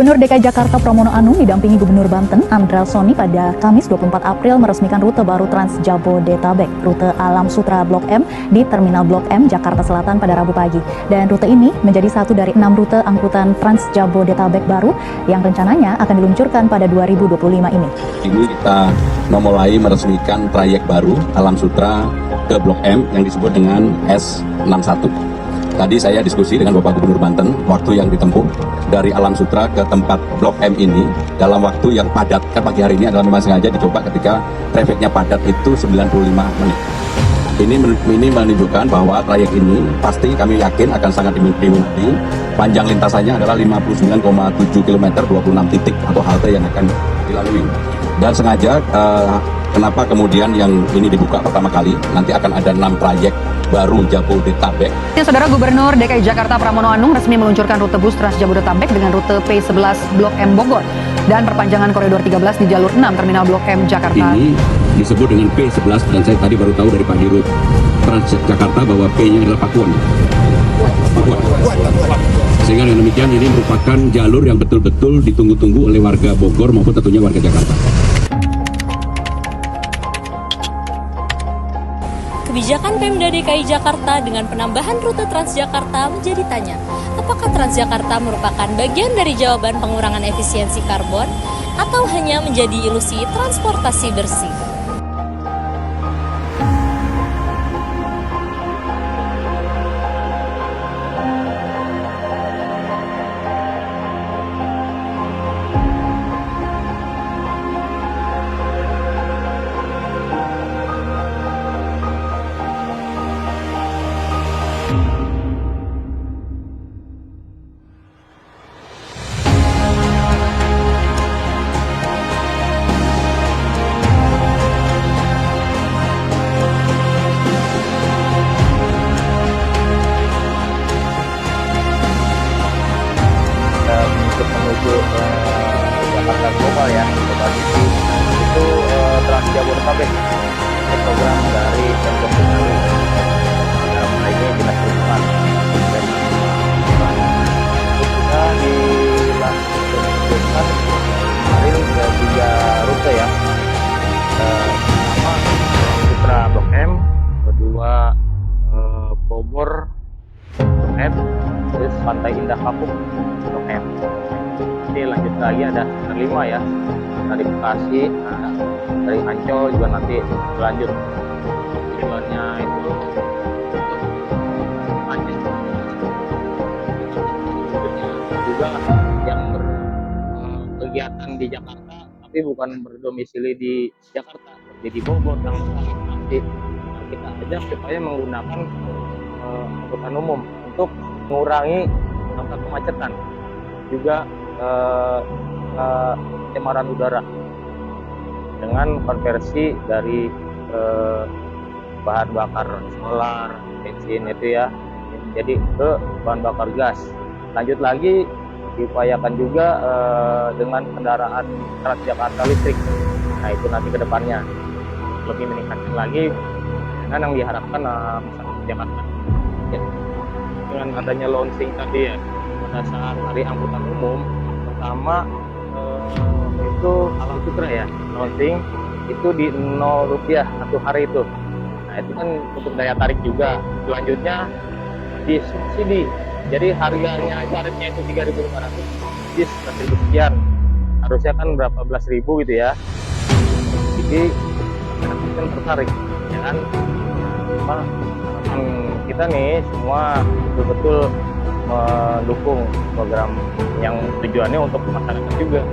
Gubernur DKI Jakarta Pramono Anung didampingi Gubernur Banten Andral Soni pada Kamis 24 April meresmikan rute baru Trans Jabodetabek, rute Alam Sutra Blok M di Terminal Blok M, Jakarta Selatan pada Rabu pagi. Dan rute ini menjadi satu dari 6 rute angkutan Trans Jabodetabek baru yang rencananya akan diluncurkan pada 2025 ini. Ini kita memulai meresmikan trayek baru Alam Sutra ke Blok M yang disebut dengan S61. Tadi saya diskusi dengan Bapak Gubernur Banten, waktu yang ditempuh dari Alam Sutra ke tempat Blok M ini dalam waktu yang padat. Pagi hari ini adalah memang sengaja dicoba ketika trafiknya padat itu 95 menit. Ini menunjukkan bahwa trayek ini pasti kami yakin akan sangat diminati. Panjang lintasannya adalah 59,7 km, 26 titik atau halte yang akan dilalui. Dan sengaja kenapa kemudian yang ini dibuka pertama kali, nanti akan ada 6 trayek baru Jabodetabek. Saudara Gubernur DKI Jakarta Pramono Anung resmi meluncurkan rute bus Trans Jabodetabek dengan rute P11 Blok M Bogor dan perpanjangan koridor 13 di jalur 6 Terminal Blok M Jakarta. Ini disebut dengan P11 dan saya tadi baru tahu dari Pak Dirut Transjakarta bahwa P-nya adalah Pakuan. Sehingga dengan demikian ini merupakan jalur yang betul-betul ditunggu-tunggu oleh warga Bogor maupun tentunya warga Jakarta. Kebijakan Pemda DKI Jakarta dengan penambahan rute Transjakarta menjadi tanya, apakah Transjakarta merupakan bagian dari jawaban pengurangan efisiensi karbon atau hanya menjadi ilusi transportasi bersih? Untuk menuju Jakarta Global ya, itu Trans Jabodetabek, ini program dari Pemprov DKI. Dalam hal ini dinas perhubungan dan sudah dilakukan kemarin ke 3 rute ya. Pertama Sutra Blok M, kedua Bogor Blok M, terus Pantai Indah Kapuk Blok M. Nanti lanjut lagi ada sekitar 5 ya, dari Bekasi, dari Ancol juga nanti lanjut tujuannya itu Aceh. Juga yang berkegiatan di Jakarta tapi bukan berdomisili di Jakarta seperti di Bogor, Tangerang, nanti kita ajak supaya menggunakan angkutan umum untuk mengurangi angka kemacetan, juga pencemaran udara dengan konversi dari bahan bakar solar, bensin itu ya, jadi ke bahan bakar gas. Lanjut lagi diupayakan juga dengan kendaraan Transjakarta listrik. Nah itu nanti ke depannya lebih meningkatkan lagi dengan yang diharapkan masyarakat Jakarta. Ya. Dengan adanya launching tadi ya, pada saat hari angkutan umum pertama itu Alam Sutra ya, launching itu di Rp0 satu hari itu. Nah itu kan untuk daya tarik juga. Selanjutnya di subsidi, jadi harganya tarifnya itu 3.500, di 100.000 sekian, harusnya kan berapa belas ribu gitu ya. Jadi kan tertarik ya kan, kita nih semua betul-betul mendukung program yang tujuannya untuk masyarakat juga.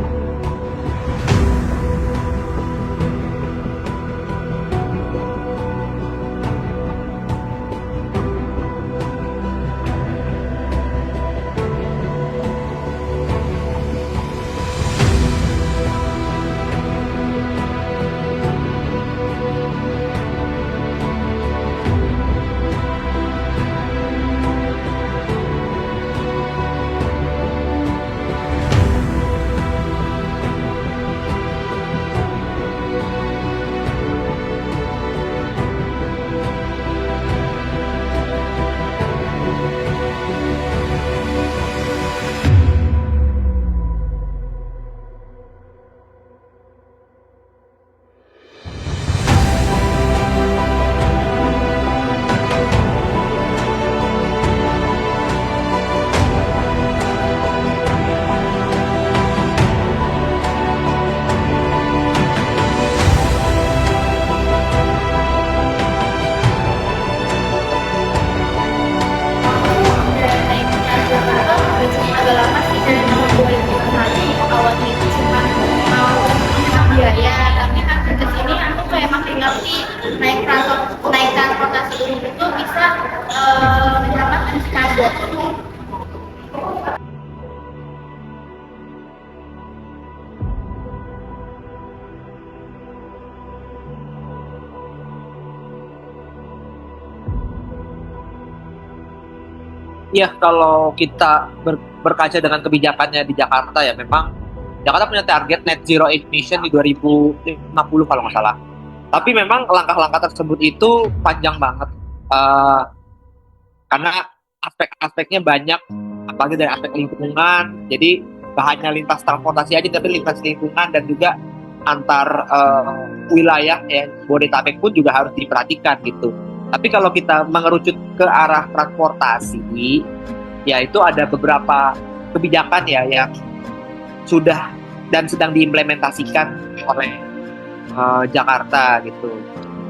gedung itu bisa menyerap emisi karbon. Iya, kalau kita berkaca dengan kebijakannya di Jakarta ya memang Jakarta punya target net zero emission di 2050 kalau nggak salah. Tapi memang langkah-langkah tersebut itu panjang banget. Eh, karena aspek-aspeknya banyak, apalagi dari aspek lingkungan. Jadi gak hanya lintas transportasi aja, tapi lintas lingkungan dan juga antar wilayah ya, Bodetabek pun juga harus diperhatikan gitu. Tapi kalau kita mengerucut ke arah transportasi, ya itu ada beberapa kebijakan ya yang sudah dan sedang diimplementasikan oleh Jakarta gitu.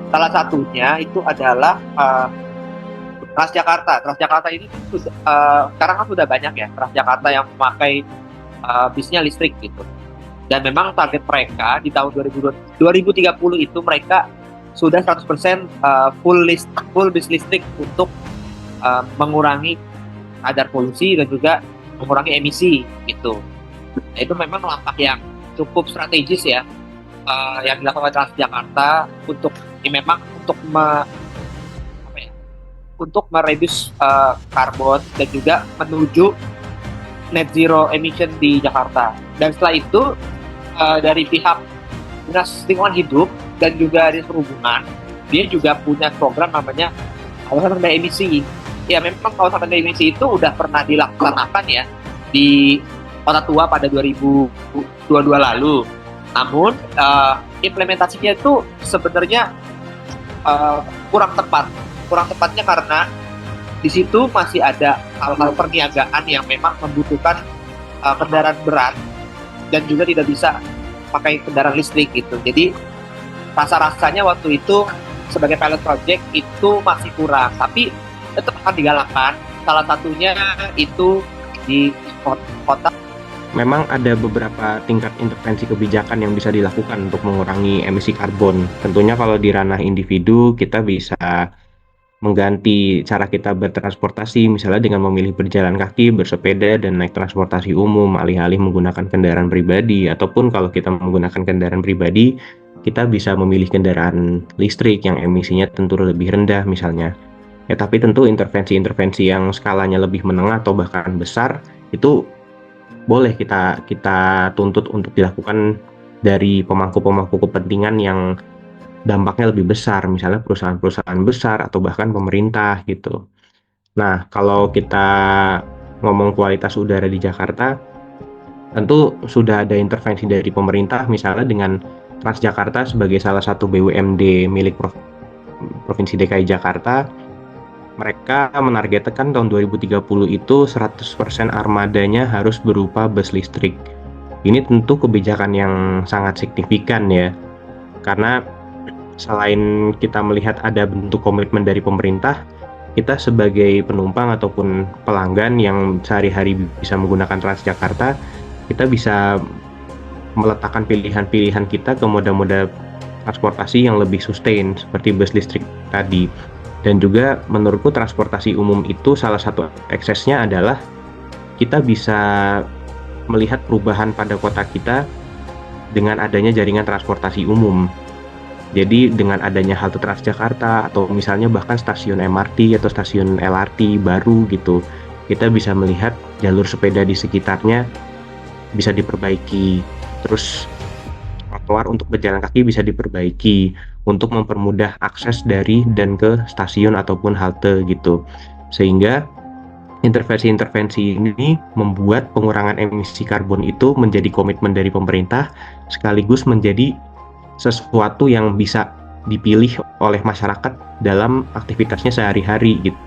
Salah satunya itu adalah Transjakarta. Transjakarta ini sekarang kan sudah banyak ya Transjakarta yang memakai bisnya listrik gitu. Dan memang target mereka di tahun 2030 itu mereka sudah 100% full bis listrik untuk mengurangi kadar polusi dan juga mengurangi emisi gitu. Nah, itu memang langkah yang cukup strategis ya yang dilakukan Transjakarta untuk memang untuk mereduce karbon dan juga menuju net zero emission di Jakarta. Dan setelah itu dari pihak Dinas Lingkungan Hidup dan juga Dinas Perhubungan, dia juga punya program namanya kawasan rendah emisi. Ya memang kawasan rendah emisi itu udah pernah dilaksanakan ya di Kota Tua pada 2022 lalu. Namun implementasinya itu sebenarnya kurang tepat. Kurang tepatnya karena di situ masih ada hal-hal perniagaan yang memang membutuhkan kendaraan berat dan juga tidak bisa pakai kendaraan listrik gitu. Jadi rasa-rasanya waktu itu sebagai pilot project itu masih kurang, tapi tetap akan digalakkan. Salah satunya itu di kota. Memang ada beberapa tingkat intervensi kebijakan yang bisa dilakukan untuk mengurangi emisi karbon. Tentunya kalau di ranah individu kita bisa mengganti cara kita bertransportasi, misalnya dengan memilih berjalan kaki, bersepeda, dan naik transportasi umum, alih-alih menggunakan kendaraan pribadi. Ataupun kalau kita menggunakan kendaraan pribadi, kita bisa memilih kendaraan listrik yang emisinya tentu lebih rendah misalnya. Ya, tapi tentu intervensi-intervensi yang skalanya lebih menengah atau bahkan besar, itu boleh kita tuntut untuk dilakukan dari pemangku-pemangku kepentingan yang dampaknya lebih besar, misalnya perusahaan-perusahaan besar atau bahkan pemerintah gitu. Nah, kalau kita ngomong kualitas udara di Jakarta, tentu sudah ada intervensi dari pemerintah, misalnya dengan Transjakarta sebagai salah satu BUMD milik Provinsi DKI Jakarta. Mereka menargetkan tahun 2030 itu 100% armadanya harus berupa bus listrik. Ini tentu kebijakan yang sangat signifikan ya, karena selain kita melihat ada bentuk komitmen dari pemerintah, kita sebagai penumpang ataupun pelanggan yang sehari-hari bisa menggunakan Transjakarta, kita bisa meletakkan pilihan-pilihan kita ke moda-moda transportasi yang lebih sustain seperti bus listrik tadi. Dan juga menurutku transportasi umum itu salah satu eksesnya adalah kita bisa melihat perubahan pada kota kita dengan adanya jaringan transportasi umum. Jadi dengan adanya halte Transjakarta atau misalnya bahkan stasiun MRT atau stasiun LRT baru gitu, kita bisa melihat jalur sepeda di sekitarnya bisa diperbaiki. Terus trotoar untuk berjalan kaki bisa diperbaiki untuk mempermudah akses dari dan ke stasiun ataupun halte gitu. Sehingga intervensi-intervensi ini membuat pengurangan emisi karbon itu menjadi komitmen dari pemerintah sekaligus menjadi sesuatu yang bisa dipilih oleh masyarakat dalam aktivitasnya sehari-hari gitu.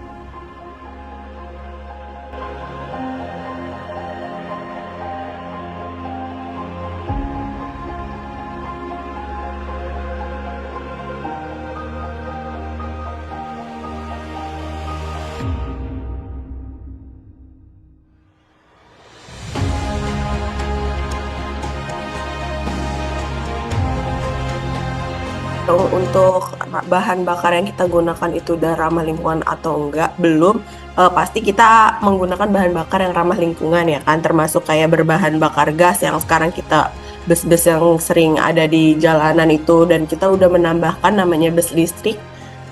untuk bahan bakar yang kita gunakan itu udah ramah lingkungan atau enggak, belum. Pasti kita menggunakan bahan bakar yang ramah lingkungan ya kan, termasuk kayak berbahan bakar gas yang sekarang kita bus-bus yang sering ada di jalanan itu, dan kita udah menambahkan namanya bus listrik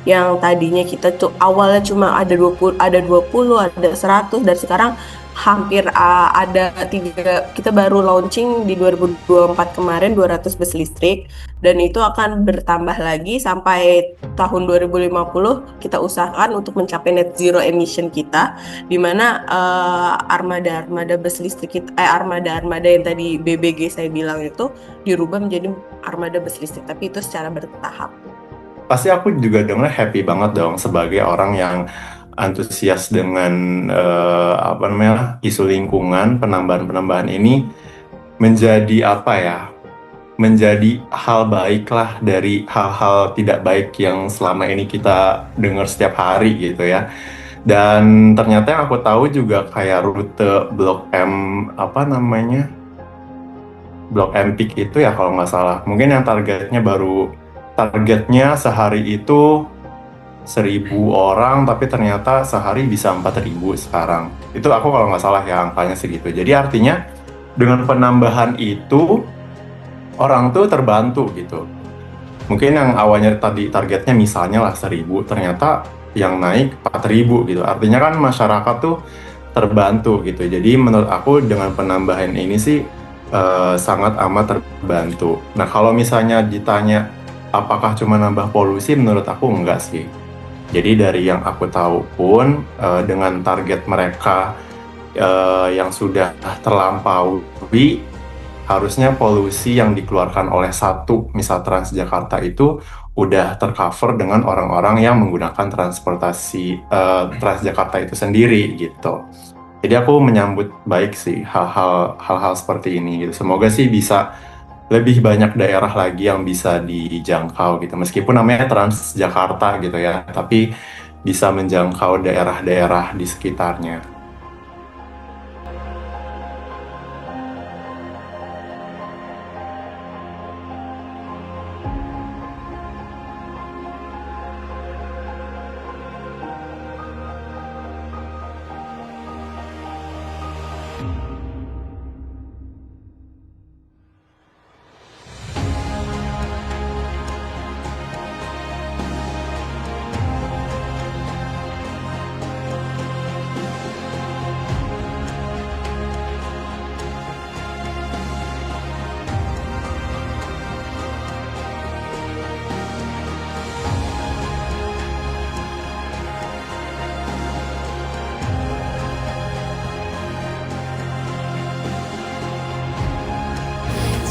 yang tadinya kita tuh awalnya cuma ada 20, ada 100, dan sekarang hampir ada 3, kita baru launching di 2024 kemarin 200 bus listrik, dan itu akan bertambah lagi sampai tahun 2050 kita usahakan untuk mencapai net zero emission kita, di mana armada bus listrik kita, armada yang tadi BBG saya bilang itu dirubah menjadi armada bus listrik, tapi itu secara bertahap. Pasti aku juga dengar happy banget dong sebagai orang yang antusias dengan isu lingkungan. Penambahan ini menjadi menjadi hal baik lah dari hal-hal tidak baik yang selama ini kita dengar setiap hari gitu ya. Dan ternyata yang aku tahu juga kayak rute Blok M Blok M Peak itu ya kalau nggak salah, mungkin yang targetnya sehari itu 1.000 orang, tapi ternyata sehari bisa 4.000 sekarang. Itu aku kalau nggak salah ya angkanya segitu. Jadi artinya dengan penambahan itu orang tuh terbantu gitu. Mungkin yang awalnya tadi targetnya misalnya lah 1.000, ternyata yang naik 4.000 gitu. Artinya kan masyarakat tuh terbantu gitu. Jadi menurut aku dengan penambahan ini sih sangat amat terbantu. Nah kalau misalnya ditanya apakah cuma nambah polusi, menurut aku enggak sih. Jadi dari yang aku tahu pun dengan target mereka yang sudah terlampaui, harusnya polusi yang dikeluarkan oleh misal Transjakarta itu udah tercover dengan orang-orang yang menggunakan transportasi Transjakarta itu sendiri gitu. Jadi aku menyambut baik sih hal-hal seperti ini gitu. Semoga sih bisa lebih banyak daerah lagi yang bisa dijangkau gitu. Meskipun namanya Transjakarta gitu ya, tapi bisa menjangkau daerah-daerah di sekitarnya.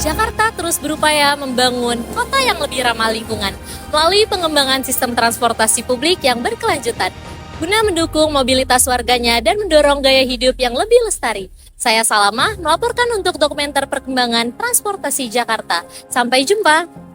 Jakarta terus berupaya membangun kota yang lebih ramah lingkungan melalui pengembangan sistem transportasi publik yang berkelanjutan guna mendukung mobilitas warganya dan mendorong gaya hidup yang lebih lestari. Saya Salamah melaporkan untuk dokumenter perkembangan transportasi Jakarta. Sampai jumpa.